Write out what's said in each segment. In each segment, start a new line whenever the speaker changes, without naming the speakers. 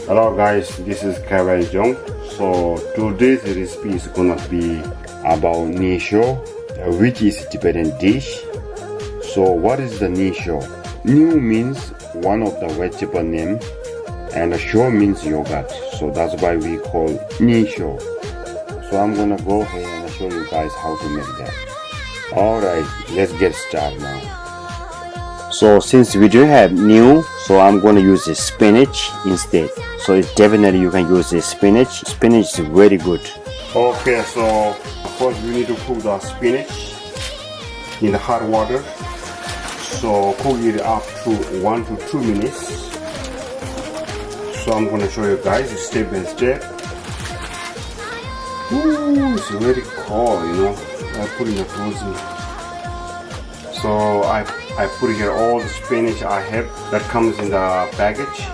Hello guys, this is Kevin Jong. So today's recipe is gonna be about Nihu Sho, which is a Tibetan dish. So what is the Nihu Sho? Nihu means one of the vegetable name and Sho means yogurt. So that's why we call Nihu Sho. So I'm gonna go ahead and show you guys how to make that. Alright, let's get started now. So since we don't have Nihu, so I'm going to use the spinach instead. So it's definitely you can use the spinach. Spinach is very good. Okay, so first we need to cook the spinach in the hot water. So cook it up to 1 to 2 minutes. So I'm going to show you guys step by step. Ooh, it's very cold, you know. I put in the frozen. So I put here all the spinach I have that comes in the package.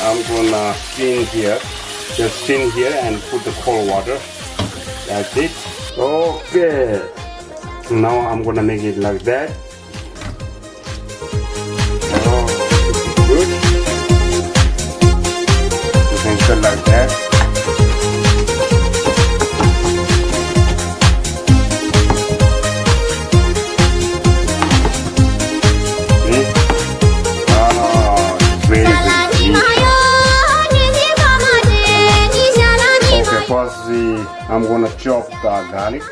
I'm gonna spin here, just spin here and put the cold water. That's it. Okay. Now I'm gonna make it like that. Oh, good. You can cut like that. I'm gonna chop the garlic.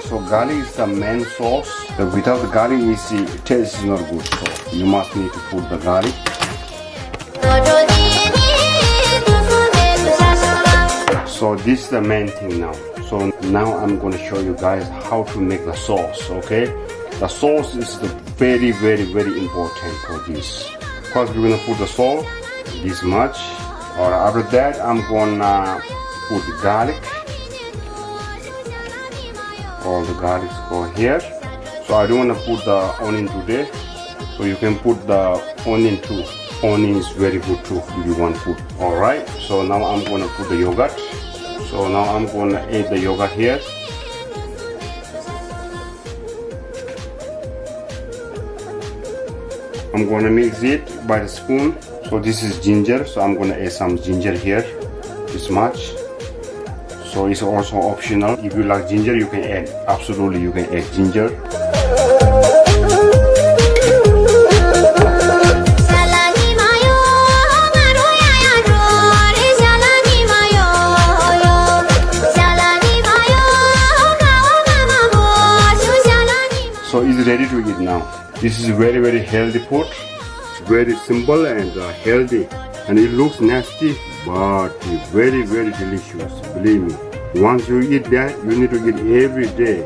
So garlic is the main sauce. Without the garlic, the taste is not good. So you must need to put the garlic. So this is the main thing now. So now I'm gonna show you guys how to make the sauce. Okay, the sauce is the very important for this. First we're gonna put the salt, this much. Or after that, I'm gonna put the garlic. All the garlics go here. So I don't want to put the onion today. So you can put the onion too. Onion is very good too if you want to put. Alright, so now I'm gonna put the yogurt. So now I'm gonna add the yogurt here. I'm gonna mix it by the spoon. So this is ginger, so I'm gonna add some ginger here, this much. So it's also optional. If you like ginger, you can add, absolutely you can add ginger. So it's ready to eat now. This is very healthy food. Very simple and healthy, and it looks nasty but very delicious. Believe me, once you eat that, you need to eat every day.